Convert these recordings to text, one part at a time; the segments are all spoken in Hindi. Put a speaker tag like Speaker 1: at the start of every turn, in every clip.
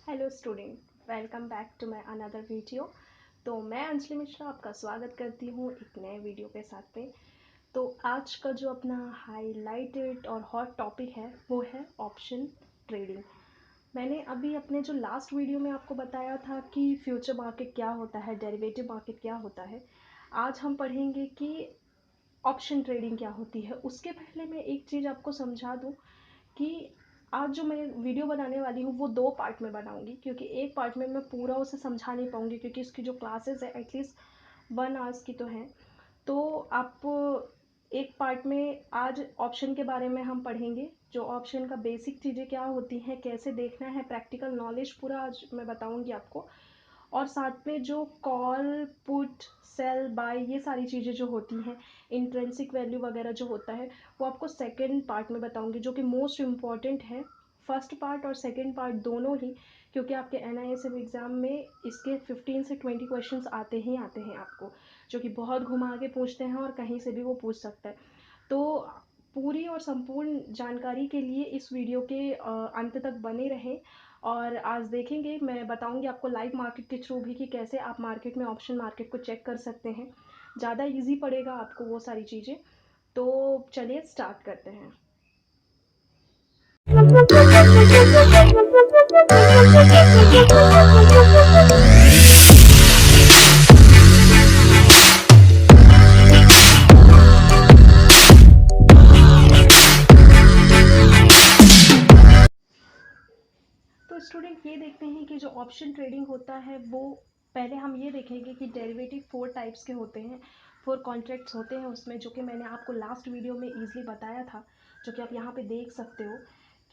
Speaker 1: Hello student, welcome back to my another video. तो मैं अंजलि मिश्रा आपका स्वागत करती हूँ एक नए वीडियो के साथ में। तो आज का जो अपना हाईलाइटेड और हॉट टॉपिक है वो है ऑप्शन ट्रेडिंग। मैंने अभी अपने जो लास्ट वीडियो में आपको बताया था कि फ्यूचर मार्केट क्या होता है, डेरिवेटिव मार्केट क्या होता है। आज हम पढ़ेंगे कि ऑप्शन ट्रेडिंग क्या होती है। उसके पहले मैं एक चीज़ आपको समझा दूँ कि आज जो मैं वीडियो बनाने वाली हूँ वो 2 पार्ट में बनाऊँगी, क्योंकि एक पार्ट में मैं पूरा उसे समझा नहीं पाऊँगी, क्योंकि इसकी जो क्लासेस है एटलीस्ट 1 आवर्स की तो हैं। तो आप एक पार्ट में आज ऑप्शन के बारे में हम पढ़ेंगे, जो ऑप्शन का बेसिक चीज़ें क्या होती हैं, कैसे देखना है, प्रैक्टिकल नॉलेज पूरा आज मैं बताऊँगी आपको। और साथ में जो कॉल, पुट, सेल, बाय ये सारी चीज़ें जो होती हैं, इंट्रिंसिक वैल्यू वगैरह जो होता है, वो आपको सेकंड पार्ट में बताऊंगी, जो कि मोस्ट इम्पॉर्टेंट है। फर्स्ट पार्ट और सेकंड पार्ट दोनों ही, क्योंकि आपके NISF एग्ज़ाम में इसके 15 से 20 क्वेश्चंस आते ही आते हैं आपको, जो कि बहुत घुमा के पूछते हैं और कहीं से भी वो पूछ सकता है। तो पूरी और संपूर्ण जानकारी के लिए इस वीडियो के अंत तक बने रहें। और आज देखेंगे, मैं बताऊंगी आपको लाइव मार्केट के थ्रू भी कि कैसे आप मार्केट में ऑप्शन मार्केट को चेक कर सकते हैं। ज़्यादा इजी पड़ेगा आपको वो सारी चीज़ें। तो चलिए स्टार्ट करते हैं। तो स्टूडेंट ये देखते हैं कि जो ऑप्शन ट्रेडिंग होता है वो, पहले हम ये देखेंगे कि डेरिवेटिव 4 टाइप्स के होते हैं, 4 कॉन्ट्रैक्ट्स होते हैं उसमें, जो कि मैंने आपको लास्ट वीडियो में ईजिली बताया था, जो कि आप यहाँ पे देख सकते हो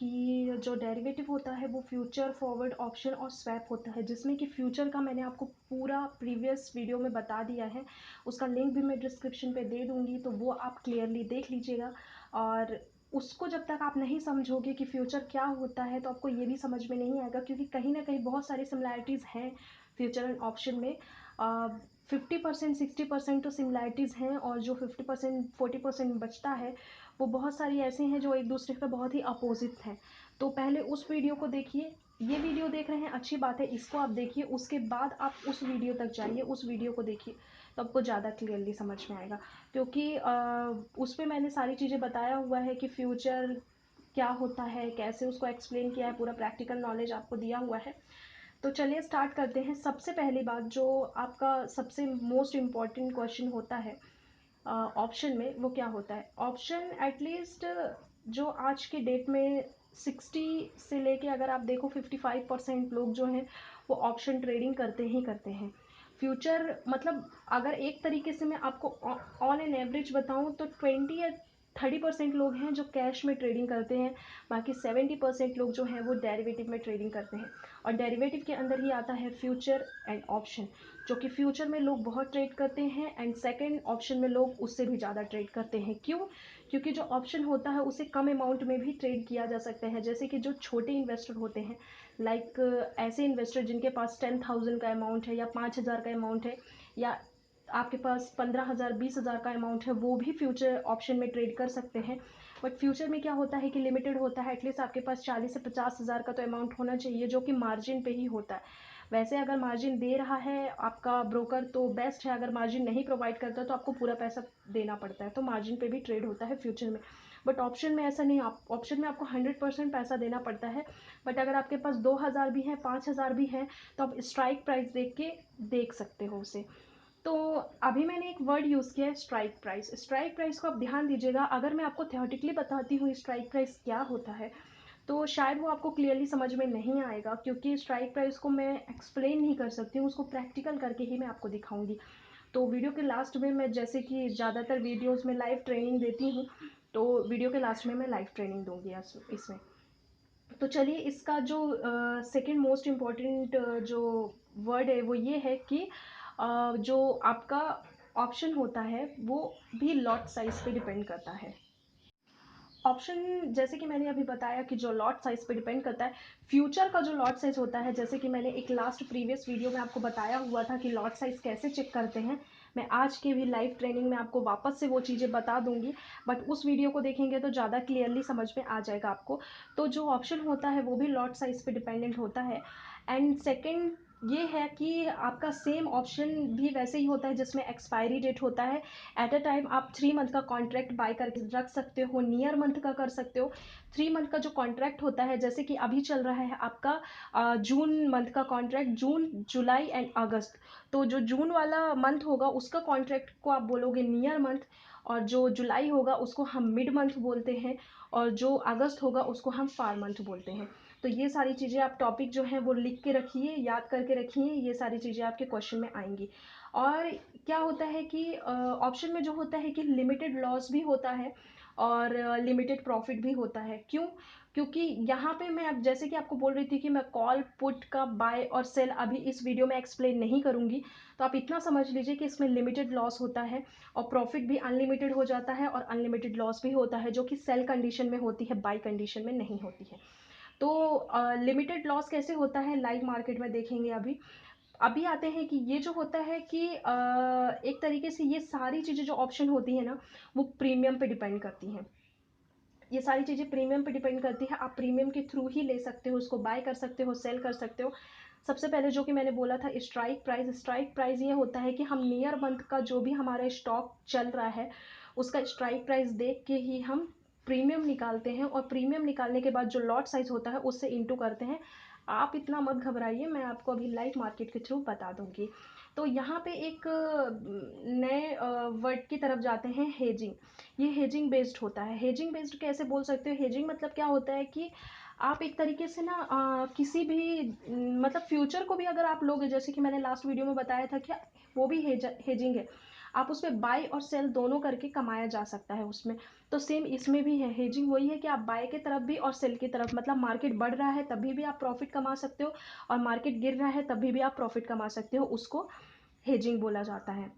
Speaker 1: कि जो डेरिवेटिव होता है वो फ्यूचर, फॉरवर्ड, ऑप्शन और स्वैप होता है, जिसमें कि फ्यूचर का मैंने आपको पूरा प्रीवियस वीडियो में बता दिया है। उसका लिंक भी मैं डिस्क्रिप्शन पे दे दूँगी, तो वो आप क्लियरली देख लीजिएगा। और उसको जब तक आप नहीं समझोगे कि फ्यूचर क्या होता है, तो आपको ये भी समझ में नहीं आएगा, क्योंकि कहीं ना कहीं बहुत सारी सिमिलैरिटीज़ हैं फ्यूचर एंड ऑप्शन में। 50% 60% तो सिमिलैरिटीज़ हैं, और जो 50% 40% बचता है वो बहुत सारी ऐसे हैं जो एक दूसरे के बहुत ही अपोजिट हैं। तो पहले उस वीडियो को देखिए। ये वीडियो देख रहे हैं, अच्छी बात है, इसको आप देखिए, उसके बाद आप उस वीडियो तक जाइए, उस वीडियो को देखिए, तो आपको ज़्यादा क्लियरली समझ में आएगा। क्योंकि उस पर मैंने सारी चीज़ें बताया हुआ है कि फ्यूचर क्या होता है, कैसे उसको एक्सप्लेन किया है, पूरा प्रैक्टिकल नॉलेज आपको दिया हुआ है। तो चलिए स्टार्ट करते हैं। सबसे पहली बात, जो आपका सबसे मोस्ट इम्पॉर्टेंट क्वेश्चन होता है ऑप्शन में, वो क्या होता है। ऑप्शन एटलीस्ट जो आज की डेट में 60 से लेके अगर आप देखो 55% लोग जो हैं वो ऑप्शन ट्रेडिंग करते ही करते हैं। फ्यूचर मतलब, अगर एक तरीके से मैं आपको ऑन एन एवरेज बताऊं, तो 20 या 30% लोग हैं जो कैश में ट्रेडिंग करते हैं। बाकी 70% लोग जो हैं वो डेरिवेटिव में ट्रेडिंग करते हैं। और डेरिवेटिव के अंदर ही आता है फ्यूचर एंड ऑप्शन, जो कि फ्यूचर में लोग बहुत ट्रेड करते हैं, एंड सेकंड ऑप्शन में लोग उससे भी ज़्यादा ट्रेड करते हैं। क्यों? क्योंकि जो ऑप्शन होता है उसे कम अमाउंट में भी ट्रेड किया जा सकता है। जैसे कि जो छोटे इन्वेस्टर होते हैं, लाइक ऐसे इन्वेस्टर जिनके पास 10,000 का अमाउंट है, या 5,000 का अमाउंट है, या आपके पास 15,000 20,000 का अमाउंट है, वो भी फ्यूचर ऑप्शन में ट्रेड कर सकते हैं। बट फ्यूचर में क्या होता है कि लिमिटेड होता है, एटलीस्ट आपके पास 40 से 50,000 का तो अमाउंट होना चाहिए, जो कि मार्जिन पे ही होता है। वैसे अगर मार्जिन दे रहा है आपका ब्रोकर तो बेस्ट है, अगर मार्जिन नहीं प्रोवाइड करता तो आपको पूरा पैसा देना पड़ता है, तो मार्जिन पे भी ट्रेड होता है फ्यूचर में। बट ऑप्शन में ऐसा नहीं, ऑप्शन में आपको 100% पैसा देना पड़ता है। बट अगर आपके पास 2,000 भी है, 5,000 भी है, तो आप स्ट्राइक प्राइस देख के देख सकते हो उसे। तो अभी मैंने एक वर्ड यूज़ किया है, स्ट्राइक प्राइस। स्ट्राइक प्राइस को आप ध्यान दीजिएगा। अगर मैं आपको थियोरेटिकली बताती हूँ स्ट्राइक प्राइस क्या होता है, तो शायद वो आपको क्लियरली समझ में नहीं आएगा, क्योंकि स्ट्राइक प्राइस को मैं एक्सप्लेन नहीं कर सकती हूँ, उसको प्रैक्टिकल करके ही मैं आपको दिखाऊंगी। तो वीडियो के लास्ट में मैं, जैसे कि ज़्यादातर वीडियोस में लाइव ट्रेनिंग देती हूँ, तो वीडियो के लास्ट में मैं लाइव ट्रेनिंग दूंगी इसमें। तो चलिए, इसका जो सेकंड मोस्ट इम्पॉर्टेंट जो वर्ड है वो ये है कि जो आपका ऑप्शन होता है वो भी लॉट साइज पे डिपेंड करता है। ऑप्शन, जैसे कि मैंने अभी बताया कि जो लॉट साइज पे डिपेंड करता है, फ्यूचर का जो लॉट साइज होता है, जैसे कि मैंने एक लास्ट प्रीवियस वीडियो में आपको बताया हुआ था कि लॉट साइज कैसे चेक करते हैं। मैं आज के भी लाइव ट्रेनिंग में आपको वापस से वो चीज़ें बता दूंगी, बट उस वीडियो को देखेंगे तो ज़्यादा क्लियरली समझ में आ जाएगा आपको। तो जो ऑप्शन होता है वो भी लॉट साइज पे डिपेंडेंट होता है। एंड सेकंड ये है कि आपका सेम ऑप्शन भी वैसे ही होता है जिसमें एक्सपायरी डेट होता है। एट अ टाइम आप 3 मंथ का कॉन्ट्रैक्ट बाय करके रख सकते हो, नियर मंथ का कर सकते हो। 3 मंथ का जो कॉन्ट्रैक्ट होता है, जैसे कि अभी चल रहा है आपका जून मंथ का contract, June, July and August. तो जो जून वाला मंथ होगा उसका कॉन्ट्रैक्ट को आप बोलोगे नियर मंथ, और जो जुलाई होगा उसको हम मिड मंथ बोलते हैं, और जो अगस्त होगा उसको हम फार मंथ बोलते हैं। तो ये सारी चीज़ें आप टॉपिक जो है वो लिख के रखिए, याद करके रखिए, ये सारी चीज़ें आपके क्वेश्चन में आएंगी। और क्या होता है कि ऑप्शन में जो होता है कि लिमिटेड लॉस भी होता है और लिमिटेड प्रॉफिट भी होता है। क्यों? क्योंकि यहाँ पे मैं अब जैसे कि आपको बोल रही थी कि मैं कॉल पुट का बाय और सेल अभी इस वीडियो में एक्सप्लेन नहीं करूँगी, तो आप इतना समझ लीजिए कि इसमें लिमिटेड लॉस होता है और प्रॉफिट भी अनलिमिटेड हो जाता है, और अनलिमिटेड लॉस भी होता है, जो कि सेल कंडीशन में होती है, बाय कंडीशन में नहीं होती है। तो लिमिटेड लॉस कैसे होता है लाइव मार्केट में देखेंगे अभी। अभी आते हैं कि ये जो होता है कि एक तरीके से ये सारी चीज़ें जो ऑप्शन होती है ना, वो प्रीमियम पे डिपेंड करती हैं। ये सारी चीज़ें प्रीमियम पे डिपेंड करती है। आप प्रीमियम के थ्रू ही ले सकते हो, उसको बाय कर सकते हो, सेल कर सकते हो। सबसे पहले जो कि मैंने बोला था स्ट्राइक प्राइस ये होता है कि हम नियर मंथ का जो भी हमारा स्टॉक चल रहा है उसका स्ट्राइक प्राइस देख के ही हम प्रीमियम निकालते हैं, और प्रीमियम निकालने के बाद जो लॉट साइज होता है उससे इंटू करते हैं। आप इतना मत घबराइए, मैं आपको अभी लाइव मार्केट के थ्रू बता दूंगी। तो यहाँ पे एक नए वर्ड की तरफ जाते हैं, हेजिंग। ये हेजिंग बेस्ड होता है। हेजिंग बेस्ड कैसे बोल सकते हो? हेजिंग मतलब क्या होता है कि आप एक तरीके से ना किसी भी मतलब फ्यूचर को भी अगर आप लोगे, जैसे कि मैंने लास्ट वीडियो में बताया था कि वो भी हेजिंग है। आप उसमें बाय और सेल दोनों करके कमाया जा सकता है उसमें। तो सेम इसमें भी है, हेजिंग वही है कि आप बाय के तरफ भी और सेल की तरफ, मतलब मार्केट बढ़ रहा है तभी भी आप प्रॉफिट कमा सकते हो, और मार्केट गिर रहा है तभी भी आप प्रॉफिट कमा सकते हो, उसको हेजिंग बोला जाता है।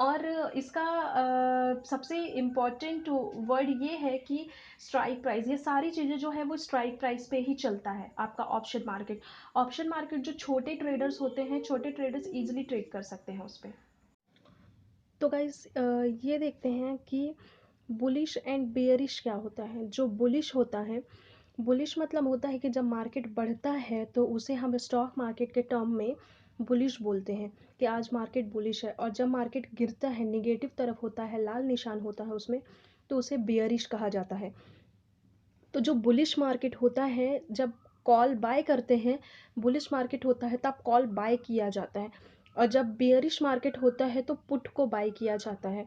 Speaker 1: और इसका सबसे इम्पॉर्टेंट वर्ड ये है कि स्ट्राइक प्राइस। ये सारी चीज़ें जो है वो स्ट्राइक प्राइस पे ही चलता है आपका ऑप्शन मार्केट। ऑप्शन मार्केट जो छोटे ट्रेडर्स होते हैं, छोटे ट्रेडर्स इजीली ट्रेड कर सकते हैं उस पर। तो गाइस ये देखते हैं कि बुलिश एंड बेयरिश क्या होता है। जो बुलिश होता है, बुलिश मतलब होता है कि जब मार्केट बढ़ता है तो उसे हम स्टॉक मार्केट के टर्म में बुलिश बोलते हैं कि आज मार्केट बुलिश है, और जब मार्केट गिरता है, निगेटिव तरफ होता है, लाल निशान होता है उसमें, तो उसे बेयरिश कहा जाता है। तो जो बुलिश मार्केट होता है, जब कॉल बाय करते हैं, बुलिश मार्केट होता है तब कॉल बाय किया जाता है, और जब बेयरिश मार्केट होता है तो पुट को बाय किया जाता है।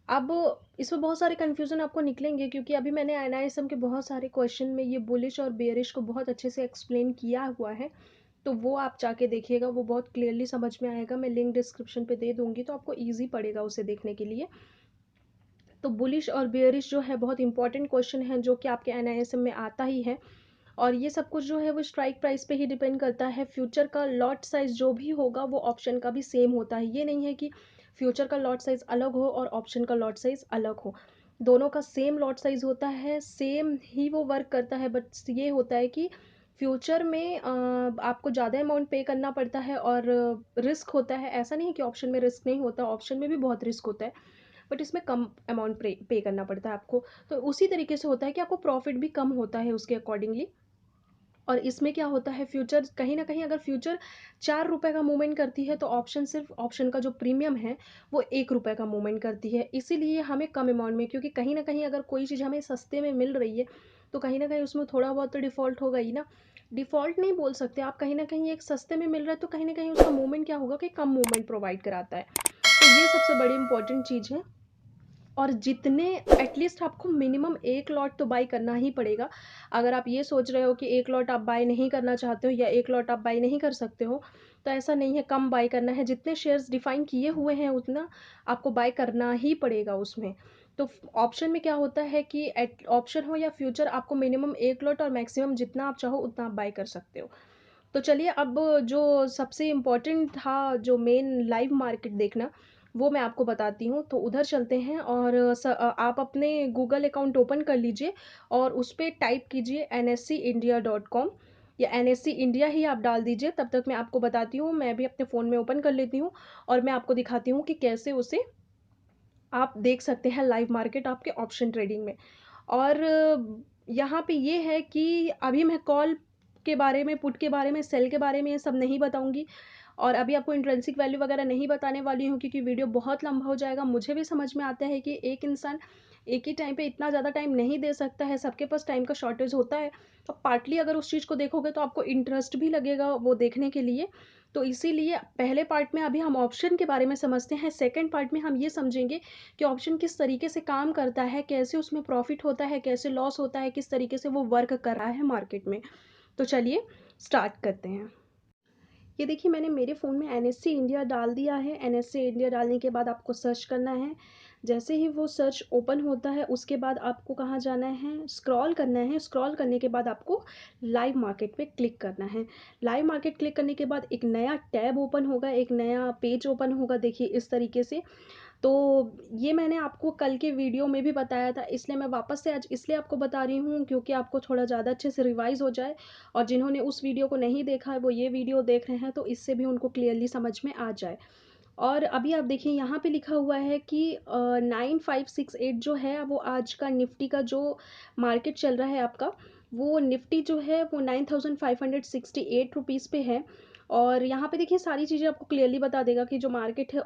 Speaker 1: अब इसमें बहुत सारे कन्फ्यूज़न आपको निकलेंगे, क्योंकि अभी मैंने एनआईएसएम के बहुत सारे क्वेश्चन में ये बुलिश और बेयरिश को बहुत अच्छे से एक्सप्लेन किया हुआ है। तो वो आप जाके देखिएगा, वो बहुत क्लियरली समझ में आएगा। मैं लिंक डिस्क्रिप्शन पे दे दूँगी, तो आपको ईज़ी पड़ेगा उसे देखने के लिए। तो बुलिश और बेयरिश जो है बहुत इंपॉर्टेंट क्वेश्चन है, जो कि आपके एनआईएसएम में आता ही है। और ये सब कुछ जो है वो स्ट्राइक प्राइस पे ही डिपेंड करता है। फ्यूचर का लॉट साइज़ जो भी होगा वो ऑप्शन का भी सेम होता है। ये नहीं है कि फ्यूचर का लॉट साइज़ अलग हो और ऑप्शन का लॉट साइज़ अलग हो। दोनों का सेम लॉट साइज़ होता है, सेम ही वो वर्क करता है। बट ये होता है कि फ्यूचर में आपको ज़्यादा अमाउंट पे करना पड़ता है और रिस्क होता है। ऐसा नहीं है कि ऑप्शन में रिस्क नहीं होता, ऑप्शन में भी बहुत रिस्क होता है, बट इसमें कम अमाउंट पे करना पड़ता है आपको। तो उसी तरीके से होता है कि आपको प्रॉफिट भी कम होता है उसके अकॉर्डिंगली। और इसमें क्या होता है, फ्यूचर कहीं ना कहीं अगर फ्यूचर 4 रुपये का मूवमेंट करती है, तो ऑप्शन सिर्फ ऑप्शन का जो प्रीमियम है वो 1 रुपये का मूवमेंट करती है। इसीलिए हमें कम अमाउंट में, क्योंकि कहीं ना कहीं अगर कोई चीज़ हमें सस्ते में मिल रही है तो कहीं ना कहीं उसमें थोड़ा बहुत तो डिफ़ॉल्ट होगा ही ना। डिफ़ॉल्ट नहीं बोल सकते आप, कहीं ना कहीं एक सस्ते में मिल रहा है तो कहीं ना कहीं उसका मूवमेंट क्या होगा कि कम मूवमेंट प्रोवाइड कराता है। तो ये सबसे बड़ी इंपॉर्टेंट चीज़ है। और जितने एटलीस्ट आपको मिनिमम 1 लॉट तो बाय करना ही पड़ेगा। अगर आप ये सोच रहे हो कि 1 लॉट आप बाय नहीं करना चाहते हो या 1 लॉट आप बाय नहीं कर सकते हो, तो ऐसा नहीं है, कम बाय करना है। जितने शेयर्स डिफाइन किए हुए हैं उतना आपको बाय करना ही पड़ेगा उसमें। तो ऑप्शन में क्या होता है कि ऑप्शन हो या फ्यूचर, आपको मिनिमम 1 लॉट और मैक्सिमम जितना आप चाहो उतना आप बाय कर सकते हो। तो चलिए, अब जो सबसे इम्पोर्टेंट था, जो मेन लाइव मार्केट देखना, वो मैं आपको बताती हूँ। तो उधर चलते हैं, और आप अपने गूगल अकाउंट ओपन कर लीजिए और उस पर टाइप कीजिए NSEindia.com, या NSE इंडिया ही आप डाल दीजिए। तब तक मैं आपको बताती हूँ, मैं भी अपने फ़ोन में ओपन कर लेती हूँ और मैं आपको दिखाती हूँ कि कैसे उसे आप देख सकते हैं लाइव मार्केट आपके ऑप्शन ट्रेडिंग में। और यहाँ पे ये है कि अभी मैं कॉल के बारे में, पुट के बारे में, सेल के बारे में ये सब नहीं बताऊँगी। और अभी आपको इंट्रिंसिक वैल्यू वगैरह नहीं बताने वाली हूँ, क्योंकि वीडियो बहुत लंबा हो जाएगा। मुझे भी समझ में आता है कि एक इंसान एक ही टाइम पे इतना ज़्यादा टाइम नहीं दे सकता है, सबके पास टाइम का शॉर्टेज होता है। तो पार्टली अगर उस चीज़ को देखोगे तो आपको इंटरेस्ट भी लगेगा वो देखने के लिए। तो इसीलिए पहले पार्ट में अभी हम ऑप्शन के बारे में समझते हैं, सेकंड पार्ट में हम ये समझेंगे कि ऑप्शन किस तरीके से काम करता है, कैसे उसमें प्रॉफिट होता है, कैसे लॉस होता है, किस तरीके से वो वर्क कर रहा है मार्केट में। तो चलिए स्टार्ट करते हैं। ये देखिए मैंने मेरे फ़ोन में एनएससी इंडिया डाल दिया है। एनएससी इंडिया डालने के बाद आपको सर्च करना है। जैसे ही वो सर्च ओपन होता है उसके बाद आपको कहाँ जाना है, स्क्रॉल करना है। स्क्रॉल करने के बाद आपको लाइव मार्केट पे क्लिक करना है। लाइव मार्केट क्लिक करने के बाद एक नया टैब ओपन होगा, एक नया पेज ओपन होगा, देखिए इस तरीके से। तो ये मैंने आपको कल के वीडियो में भी बताया था, इसलिए मैं वापस से आज इसलिए आपको बता रही हूँ क्योंकि आपको थोड़ा ज़्यादा अच्छे से रिवाइज़ हो जाए। और जिन्होंने उस वीडियो को नहीं देखा है वो ये वीडियो देख रहे हैं, तो इससे भी उनको क्लियरली समझ में आ जाए। और अभी आप देखिए यहाँ पे लिखा हुआ है कि 9568 जो है वो आज का निफ्टी का जो मार्केट चल रहा है आपका, वो निफ्टी जो है वो 9568 रुपीज़ पे है। और यहाँ पे देखिए सारी चीज़ें आपको क्लियरली बता देगा कि जो मार्केट है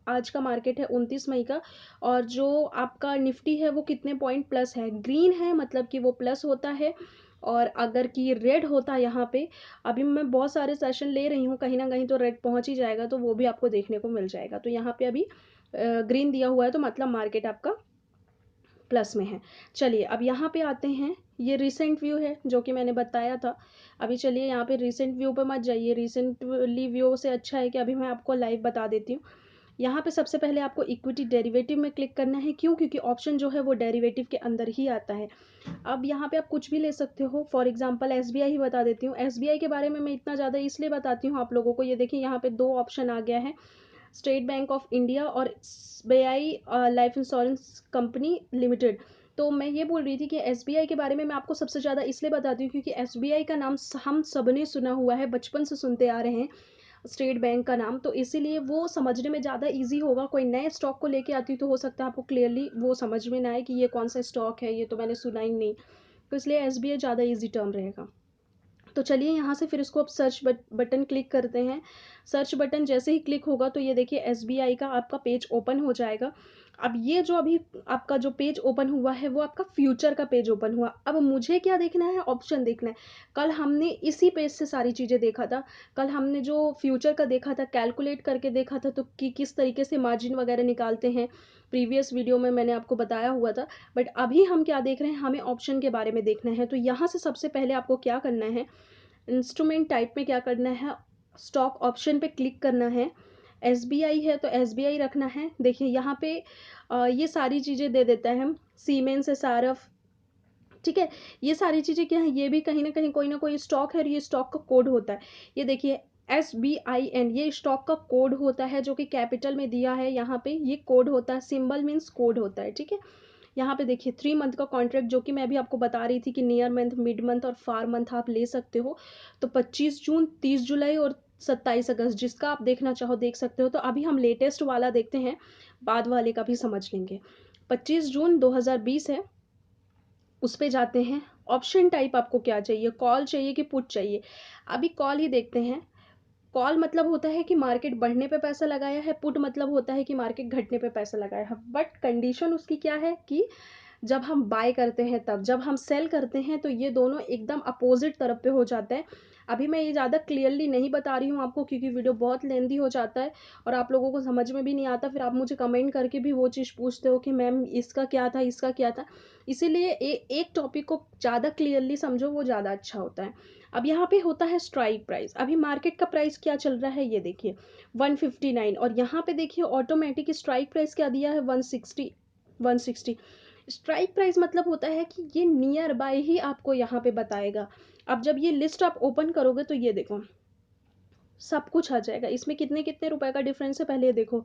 Speaker 1: आज का मार्केट है 29 मई का। और जो आपका निफ्टी है वो कितने पॉइंट प्लस है, ग्रीन है मतलब कि वो प्लस होता है। और अगर कि रेड होता है यहाँ पे, अभी मैं बहुत सारे सेशन ले रही हूँ, कहीं ना कहीं तो रेड पहुँच ही जाएगा, तो वो भी आपको देखने को मिल जाएगा। तो यहाँ पे अभी ग्रीन दिया हुआ है, तो मतलब मार्केट आपका प्लस में है। चलिए अब यहाँ पे आते हैं, ये रिसेंट व्यू है जो कि मैंने बताया था। अभी चलिए यहाँ पे रिसेंट व्यू पे मत जाइए, रिसेंटली व्यू से अच्छा है कि अभी मैं आपको लाइव बता देती हूँ। यहाँ पे सबसे पहले आपको इक्विटी डेरिवेटिव में क्लिक करना है। क्यों? क्योंकि ऑप्शन जो है वो डेरिवेटिव के अंदर ही आता है। अब यहाँ पे आप कुछ भी ले सकते हो, फॉर एग्जांपल एसबीआई ही बता देती हूँ। एसबीआई के बारे में मैं इतना ज़्यादा इसलिए बताती हूँ आप लोगों को, ये देखिए यहाँ पे दो ऑप्शन आ गया है, स्टेट बैंक ऑफ इंडिया और SBI life insurance company limited. तो मैं ये बोल रही थी कि एसबीआई के बारे में मैं आपको सबसे ज़्यादा इसलिए बताती हूँ क्योंकि एसबीआई का नाम हम सबने सुना हुआ है, बचपन से सुनते आ रहे हैं स्टेट बैंक का नाम, तो इसीलिए वो समझने में ज़्यादा इजी होगा। कोई नए स्टॉक को लेके आती तो हो सकता है आपको क्लियरली वो समझ में ना आए कि ये कौन सा स्टॉक है, ये तो मैंने सुना ही नहीं। तो इसलिए एसबीआई ज़्यादा इजी टर्म रहेगा। तो चलिए यहाँ से फिर इसको अब सर्च बटन क्लिक करते हैं। सर्च बटन जैसे ही क्लिक होगा तो ये देखिए एसबीआई का आपका पेज ओपन हो जाएगा। अब ये जो अभी आपका जो पेज ओपन हुआ है वो आपका फ्यूचर का पेज ओपन हुआ। अब मुझे क्या देखना है, ऑप्शन देखना है। कल हमने इसी पेज से सारी चीज़ें देखा था। कल हमने जो फ्यूचर का देखा था, कैलकुलेट करके देखा था, तो कि किस तरीके से मार्जिन वगैरह निकालते हैं, प्रीवियस वीडियो में मैंने आपको बताया हुआ था। बट अभी हम क्या देख रहे हैं, हमें ऑप्शन के बारे में देखना है। तो यहाँ से सबसे पहले आपको क्या करना है, इंस्ट्रूमेंट टाइप में क्या करना है, स्टॉक ऑप्शन पे क्लिक करना है। एसबीआई है तो एसबीआई रखना है। देखिए यहाँ पे ये सारी चीज़ें दे देता है, हम सीमेंस एसआरएफ, ठीक है। ये सारी चीज़ें क्या है, ये भी कहीं ना कोई स्टॉक है और ये स्टॉक का कोड होता है। ये देखिए SBIN, ये स्टॉक का कोड होता है जो कि कैपिटल में दिया है। यहाँ पे ये कोड होता है, सिंबल मीन्स कोड होता है, ठीक है। यहाँ पे देखिए 3 मंथ का कॉन्ट्रैक्ट, जो कि मैं अभी आपको बता रही थी कि नियर मंथ, मिड मंथ और फार मंथ आप ले सकते हो। तो 25 जून, 30 जुलाई और 27 अगस्त, जिसका आप देखना चाहो देख सकते हो। तो अभी हम लेटेस्ट वाला देखते हैं, बाद वाले का भी समझ लेंगे। 25 जून 2020 है, उस पे जाते हैं। ऑप्शन टाइप आपको क्या चाहिए, कॉल चाहिए कि पुट चाहिए? अभी कॉल ही देखते हैं। कॉल मतलब होता है कि मार्केट बढ़ने पे पैसा लगाया है, पुट मतलब होता है कि मार्केट घटने पे पैसा लगाया है। बट कंडीशन उसकी क्या है कि जब हम बाय करते हैं तब, जब हम सेल करते हैं तो ये दोनों एकदम अपोजिट तरफ पे हो जाता है। अभी मैं ये ज़्यादा क्लियरली नहीं बता रही हूँ आपको क्योंकि वीडियो बहुत लेंदी हो जाता है और आप लोगों को समझ में भी नहीं आता, फिर आप मुझे कमेंट करके भी वो चीज़ पूछते हो कि मैम इसका क्या था, इसका क्या था। इसीलिए एक टॉपिक को ज़्यादा क्लियरली समझो, वो ज़्यादा अच्छा होता है। अब यहाँ पे होता है स्ट्राइक प्राइस। अभी मार्केट का प्राइस क्या चल रहा है, ये देखिए 159। और यहाँ पे देखिए ऑटोमेटिक स्ट्राइक प्राइस क्या दिया है, 160। स्ट्राइक प्राइस मतलब होता है कि ये नियर बाय ही आपको यहाँ पे बताएगा। अब जब ये लिस्ट आप ओपन करोगे तो ये देखो सब कुछ आ जाएगा। इसमें कितने कितने रुपए का डिफरेंस है, पहले ये देखो।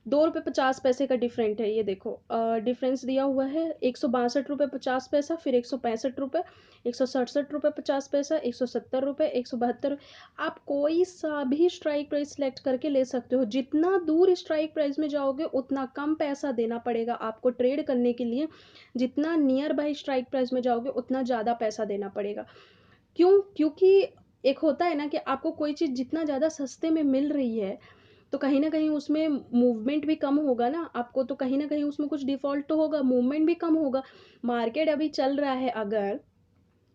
Speaker 1: 2 रुपये 50 पैसे का डिफरेंट है, ये देखो डिफरेंस दिया हुआ है। 162 रुपये 50 पैसा, फिर 165 रुपये, 167 रुपये 50 पैसा, 170 रुपये, 172। आप कोई सा भी स्ट्राइक प्राइस सेलेक्ट करके ले सकते हो। जितना दूर स्ट्राइक प्राइस में जाओगे उतना कम पैसा देना पड़ेगा आपको ट्रेड करने के लिए। जितना नियर बाय स्ट्राइक प्राइस में जाओगे उतना ज़्यादा पैसा देना पड़ेगा। क्यों? क्योंकि एक होता है ना कि आपको कोई चीज़ जितना ज़्यादा सस्ते में मिल रही है, तो कहीं न कहीं उसमें मूवमेंट भी कम होगा ना, आपको तो कहीं न कहीं उसमें कुछ डिफ़ॉल्ट तो होगा, मूवमेंट भी कम होगा। मार्केट अभी चल रहा है अगर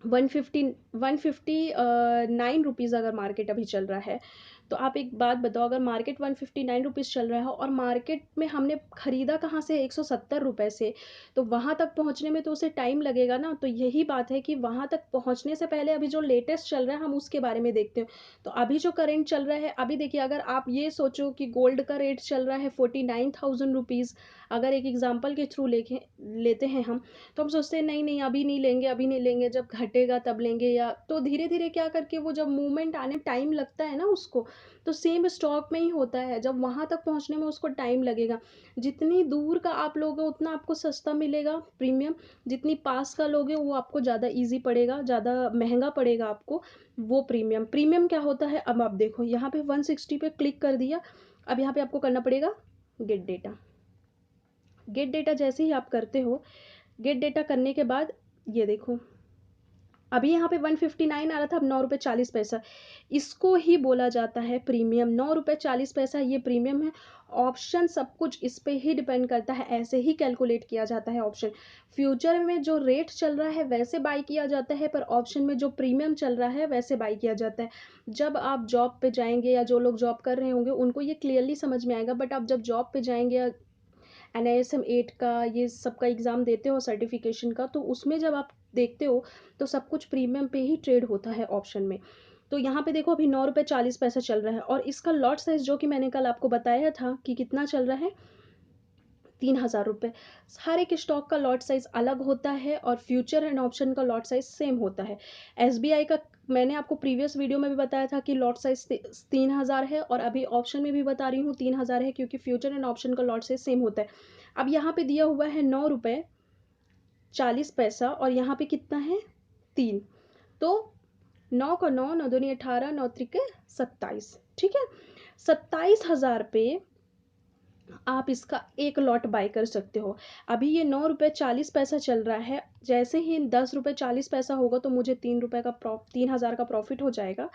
Speaker 1: 150 9 रुपीज़ अगर मार्केट अभी चल रहा है, तो आप एक बात बताओ, अगर मार्केट 159 रुपीज़ चल रहा है और मार्केट में हमने खरीदा कहाँ से 170 रुपए से, तो वहाँ तक पहुँचने में तो उसे टाइम लगेगा ना। तो यही बात है कि वहाँ तक पहुँचने से पहले अभी जो लेटेस्ट चल रहा है हम उसके बारे में देखते हैं। तो अभी जो करंट चल रहा है, अभी देखिए, अगर आप ये सोचो कि गोल्ड का रेट चल रहा है 49,000 रुपीज़, अगर एक एग्ज़ाम्पल के थ्रू लेते हैं हम, तो हम सोचते हैं नहीं, नहीं अभी नहीं लेंगे, अभी नहीं लेंगे, जब घटेगा तब लेंगे, या तो धीरे-धीरे क्या करके वो जब मूवमेंट आने टाइम लगता है ना उसको, तो सेम स्टॉक में ही होता है, जब वहाँ तक पहुँचने में उसको टाइम लगेगा। जितनी दूर का आप लोगे उतना आपको सस्ता मिलेगा प्रीमियम, जितनी पास का लोगे वो आपको ज़्यादा ईज़ी पड़ेगा, ज़्यादा महँगा पड़ेगा आपको वो प्रीमियम। प्रीमियम क्या होता है, अब आप देखो यहाँ पे 160 पे क्लिक कर दिया, अब यहाँ पे आपको करना पड़ेगा गेट डेटा। गेट डेटा जैसे ही आप करते हो, गेट डेटा करने के बाद ये देखो, अभी यहाँ पे 159 आ रहा था, अब 9 रुपये 40 पैसा। इसको ही बोला जाता है प्रीमियम। 9 रुपये 40 पैसा ये प्रीमियम है। ऑप्शन सब कुछ इस पे ही डिपेंड करता है, ऐसे ही कैलकुलेट किया जाता है ऑप्शन। फ्यूचर में जो रेट चल रहा है वैसे बाई किया जाता है, पर ऑप्शन में जो प्रीमियम चल रहा है वैसे बाई किया जाता है। जब आप जॉब पे जाएंगे या जो लोग जॉब कर रहे होंगे उनको ये क्लियरली समझ में आएगा, बट आप जब जॉब पे जाएंगे या NISM 8 का ये सब का एग्ज़ाम देते हो सर्टिफिकेशन का, तो उसमें जब आप देखते हो तो सब कुछ प्रीमियम पे ही ट्रेड होता है ऑप्शन में। तो यहाँ पे देखो अभी 9 रुपये 40 पैसा चल रहा है, और इसका लॉट साइज़ जो कि मैंने कल आपको बताया था कि कितना चल रहा है, 3,000 रुपये। हर एक स्टॉक का लॉट साइज़ अलग होता है और फ्यूचर एंड ऑप्शन का लॉट साइज़ सेम होता है। SBI का मैंने आपको प्रीवियस वीडियो में भी बताया था कि लॉट साइज़ 3,000 है, और अभी ऑप्शन में भी बता रही हूँ 3,000 है, क्योंकि फ्यूचर एंड ऑप्शन का लॉट साइज़ सेम होता है। अब यहाँ पे दिया हुआ है 9 रुपये 40 पैसा, और यहाँ पे कितना है 3, तो 9 का 9, 9 दूनी 18, 9 त्रिके 27, ठीक है। 27,000 पे आप इसका एक लॉट बाय कर सकते हो। अभी ये 9 रुपये 40 पैसा चल रहा है, जैसे ही 10 रुपये 40 पैसा होगा तो मुझे 3,000 का प्रॉफिट हो जाएगा।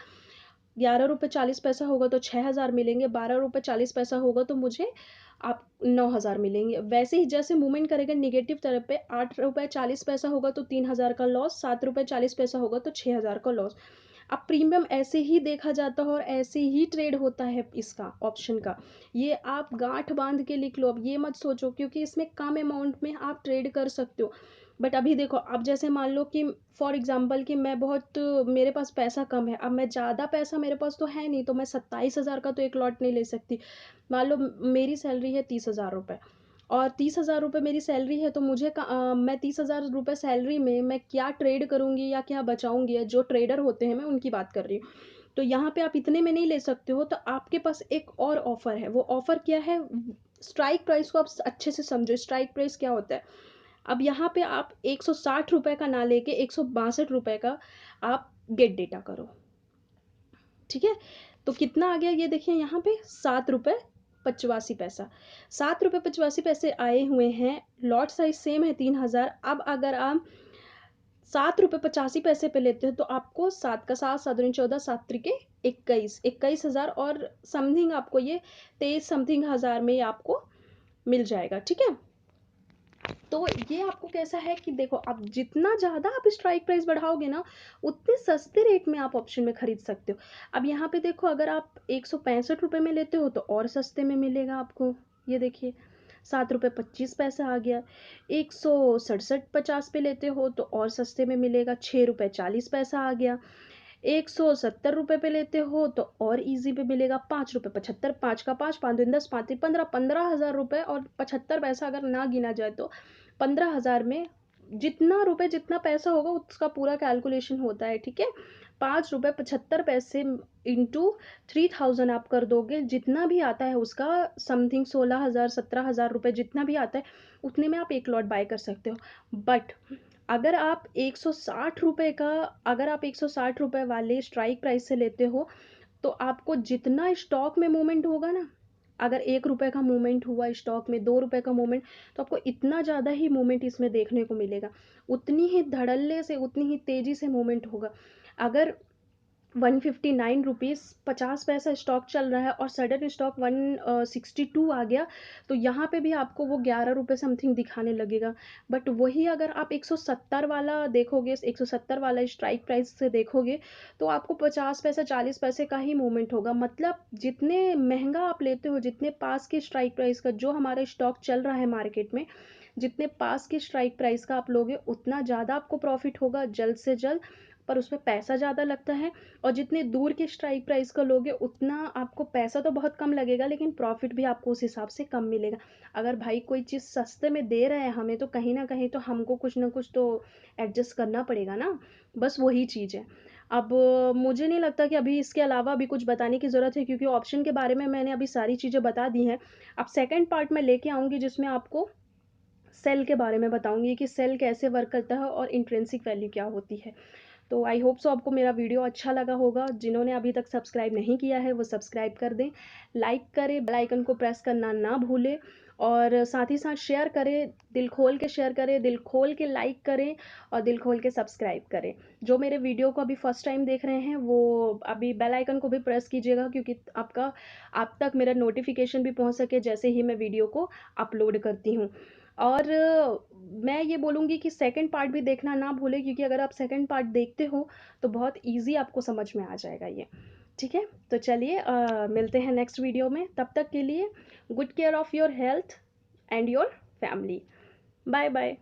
Speaker 1: 11 रुपये 40 पैसा होगा तो 6,000 मिलेंगे, 12 रुपये 40 पैसा होगा तो मुझे आप 9,000 मिलेंगे। वैसे ही जैसे मूवमेंट करेगा नेगेटिव तरफ पे, 8 रुपये 40 पैसा होगा तो 3,000 का लॉस, 7 रुपये 40 पैसा होगा तो 6,000 का लॉस। अब प्रीमियम ऐसे ही देखा जाता है और ऐसे ही ट्रेड होता है इसका ऑप्शन का। ये आप गांठ बांध के लिख लो, अब ये मत सोचो, क्योंकि इसमें कम अमाउंट में आप ट्रेड कर सकते हो। बट अभी देखो, अब जैसे मान लो कि फॉर एग्जांपल कि मैं बहुत, मेरे पास पैसा कम है, अब मैं ज़्यादा पैसा मेरे पास तो है नहीं, तो मैं 27,000 का तो एक लॉट नहीं ले सकती। मान लो मेरी सैलरी है 30,000 रुपये, और 30,000 रुपये मेरी सैलरी है, तो मैं 30,000 रुपये सैलरी में मैं क्या ट्रेड करूँगी या क्या बचाऊँगी, या जो ट्रेडर होते हैं मैं उनकी बात कर रही हूँ। तो यहाँ पे आप इतने में नहीं ले सकते हो, तो आपके पास एक और ऑफ़र है। वो ऑफ़र क्या है? स्ट्राइक प्राइस को आप अच्छे से समझो, स्ट्राइक प्राइस क्या होता है। अब यहाँ पे आप 160 रुपये का ना लेके 162 रुपये का आप गेट डेटा करो, ठीक है। तो कितना आ गया ये देखिए यहाँ पे, 7 रुपये 85 पैसा। 7 रुपये 85 पैसे आए हुए हैं। लॉट साइज सेम है 3,000। अब अगर आप 7 रुपये 85 पैसे पे लेते हो तो आपको 7 का 7, 7 दूनी 14, 7 त्रिके 21,000 और समथिंग आपको ये 23 समथिंग हज़ार में ये आपको मिल जाएगा, ठीक है। तो ये आपको कैसा है कि देखो, अब जितना ज़्यादा आप स्ट्राइक प्राइस बढ़ाओगे ना, उतने सस्ते रेट में आप ऑप्शन में खरीद सकते हो। अब यहाँ पे देखो, अगर आप 165 रुपये में लेते हो तो और सस्ते में मिलेगा आपको। ये देखिए 7 रुपये 25 पैसा आ गया। 167.50 पे लेते हो तो और सस्ते में मिलेगा, 6 रुपये 40 पैसा आ गया। 170 रुपये पे लेते हो तो और इजी पे मिलेगा, 5 रुपये 75, 5 का 5, 5 दूनी 10, 5 तीन 15, 15,000 रुपये और 75 पैसा अगर ना गिना जाए तो 15,000 में जितना रुपये जितना पैसा होगा उसका पूरा कैलकुलेशन होता है, ठीक है। 5 रुपये 75 पैसे इंटू 3,000 आप कर दोगे, जितना भी आता है उसका समथिंग 16,000 17,000 रुपये जितना भी आता है, उतने में आप एक लॉट बाय कर सकते हो। बट अगर आप 160 रुपये का, अगर आप 160 रुपये वाले स्ट्राइक प्राइस से लेते हो, तो आपको जितना स्टॉक में मूवमेंट होगा ना, अगर 1 रुपये का मूवमेंट हुआ स्टॉक में, 2 रुपये का मूवमेंट, तो आपको इतना ज़्यादा ही मूवमेंट इसमें देखने को मिलेगा, उतनी ही धड़ल्ले से, उतनी ही तेज़ी से मूवमेंट होगा। अगर 159 रुपीज़ 50 पैसा स्टॉक चल रहा है और सडन स्टॉक 162 आ गया, तो यहाँ पे भी आपको वो 11 रुपये समथिंग दिखाने लगेगा। बट वही अगर आप 170 वाला देखोगे, 170 वाला स्ट्राइक प्राइस से देखोगे, तो आपको 50 पैसा 40 पैसे का ही मूवमेंट होगा। मतलब जितने महंगा आप लेते हो, जितने पास के स्ट्राइक प्राइस का जो हमारा स्टॉक चल रहा है मार्केट में, जितने पास के स्ट्राइक प्राइस का आप लोगे, उतना ज़्यादा आपको प्रॉफिट होगा जल्द से जल्द, पर उसमें पैसा ज़्यादा लगता है। और जितने दूर के स्ट्राइक प्राइस का लोगे, उतना आपको पैसा तो बहुत कम लगेगा, लेकिन प्रॉफिट भी आपको उस हिसाब से कम मिलेगा। अगर भाई कोई चीज़ सस्ते में दे रहे हैं हमें, तो कहीं ना कहीं तो हमको कुछ ना कुछ तो एडजस्ट करना पड़ेगा ना, बस वही चीज़ है। अब मुझे नहीं लगता कि अभी इसके अलावा अभी कुछ बताने की ज़रूरत है, क्योंकि ऑप्शन के बारे में मैंने अभी सारी चीज़ें बता दी हैं। अब सेकंड पार्ट में लेके आऊँगी, जिसमें आपको सेल के बारे में बताऊँगी कि सेल कैसे वर्क करता है और इंट्रिंसिक वैल्यू क्या होती है। तो आई होप सो आपको मेरा वीडियो अच्छा लगा होगा। जिन्होंने अभी तक सब्सक्राइब नहीं किया है वो सब्सक्राइब कर दें, लाइक करें, बेल आइकन को प्रेस करना ना भूलें, और साथ ही साथ शेयर करें, दिल खोल के शेयर करें, दिल खोल के लाइक करें, और दिल खोल के सब्सक्राइब करें। जो मेरे वीडियो को अभी फर्स्ट टाइम देख रहे हैं वो अभी बेल आइकन को भी प्रेस कीजिएगा, क्योंकि आप तक मेरा नोटिफिकेशन भी पहुंच सके जैसे ही मैं वीडियो को अपलोड करती हूँ। और मैं ये बोलूँगी कि सेकंड पार्ट भी देखना ना भूलें, क्योंकि अगर आप सेकंड पार्ट देखते हो तो बहुत ईज़ी आपको समझ में आ जाएगा ये। ठीक है? तो चलिए मिलते हैं नेक्स्ट वीडियो में। तब तक के लिए good care of your health and your family. Bye bye.